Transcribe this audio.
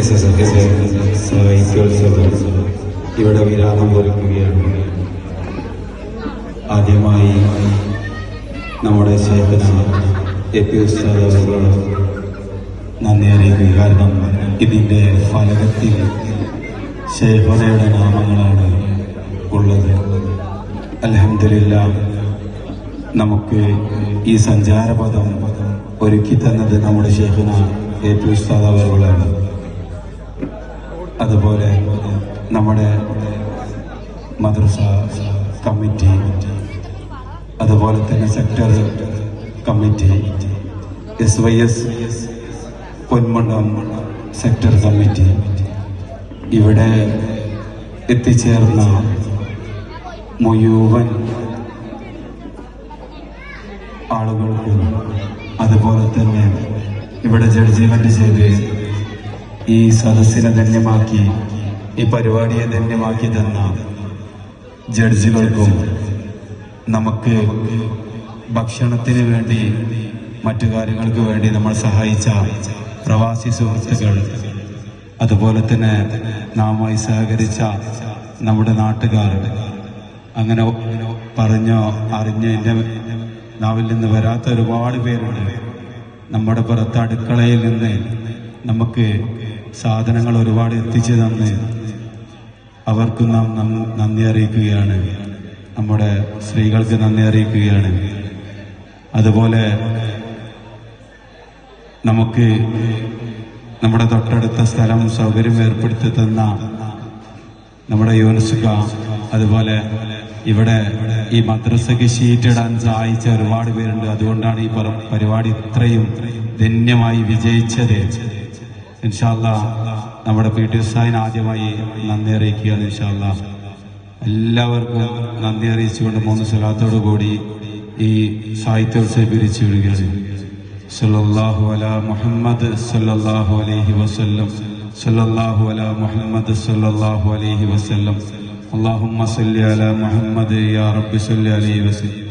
SSFന്റെ സാഹിത്യോത്സവം ഇവിടെ വിരാമം കുറിക്കുകയാണ്. ആദ്യമായി നമ്മുടെ ശേഖന AP ഉസ്താദ് അവരുടെ നന്ദി അറിയിക്കുക. കാരണം ഇതിൻ്റെ ഫലകത്തിൽ ശേഖനയുടെ നാമങ്ങളാണ് ഉള്ളത്. അൽഹംദുലില്ലാഹ് നമുക്ക് ഈ സഞ്ചാരപഥം ഒരുക്കി തന്നത് നമ്മുടെ ശേഖന AP ഉസ്താദ് അവர்களാണ്. അതുപോലെ നമ്മുടെ മദ്രസ കമ്മിറ്റി, അതുപോലെ തന്നെ sector committee, SYS Ponmundam sector committee, ഇവിടെ എത്തിച്ചേർന്ന മുഴുവൻ ആളുകൾക്കും, അതുപോലെ തന്നെ ഇവിടെ ജഡ്ജ്മെന്റ് ചെയ്ത് ഈ സദസ്സിനെ ധന്യമാക്കി, ഈ പരിപാടിയെ ധന്യമാക്കി തന്ന ജഡ്ജികൾക്കും, നമുക്ക് ഭക്ഷണത്തിന് വേണ്ടി മറ്റു കാര്യങ്ങൾക്ക് വേണ്ടി നമ്മൾ സഹായിച്ച പ്രവാസി സുഹൃത്തുക്കൾ, അതുപോലെ തന്നെ നാമായി സഹകരിച്ച നമ്മുടെ നാട്ടുകാർ, അങ്ങനെ പറഞ്ഞോ അറിഞ്ഞ് എൻ്റെ നാവിൽ നിന്ന് വരാത്ത ഒരുപാട് പേരുണ്ട്. നമ്മുടെ പുറത്ത് അടുക്കളയിൽ നിന്ന് നമുക്ക് സാധനങ്ങൾ ഒരുപാട് എത്തിച്ചു തന്ന് അവർക്ക് നാം നന്ദി അറിയിക്കുകയാണ്. നമ്മുടെ സ്ത്രീകൾക്ക് നന്ദി അറിയിക്കുകയാണ്. അതുപോലെ നമുക്ക് നമ്മുടെ തൊട്ടടുത്ത സ്ഥലം സൗകര്യം ഏർപ്പെടുത്തി തന്ന നമ്മുടെ യൂനിസുക, അതുപോലെ ഇവിടെ ഈ മദ്രസയ്ക്ക് ഷീറ്റിടാൻ സഹായിച്ച ഒരുപാട് പേരുണ്ട്. അതുകൊണ്ടാണ് ഈ പരിപാടി ഇത്രയും ധന്യമായി വിജയിച്ചത്. ഇൻഷാ അല്ലാഹ് നമ്മുടെ PT ഉസ്താദിന് ആദ്യമായി നന്ദി അറിയിക്കുകയാണ്. ഇൻഷാ അല്ലാഹ് എല്ലാവർക്കും നന്ദി അറിയിച്ചുകൊണ്ട് 3 സ്വലാത്തോടു കൂടി ഈ സാഹിത്യോത്സവം പിരിച്ചു വിടുകയാണ്. സല്ലല്ലാഹു അലാ മുഹമ്മദ് സല്ലല്ലാഹു അലൈഹി വസല്ലം, സല്ലല്ലാഹു അലാ മുഹമ്മദ് സല്ലല്ലാഹു അലൈഹി വസല്ലം, അല്ലാഹുമ്മ സല്ലി അലാ മുഹമ്മദ് യാ റബ്ബി സല്ലി അലൈഹി വസല്ലം.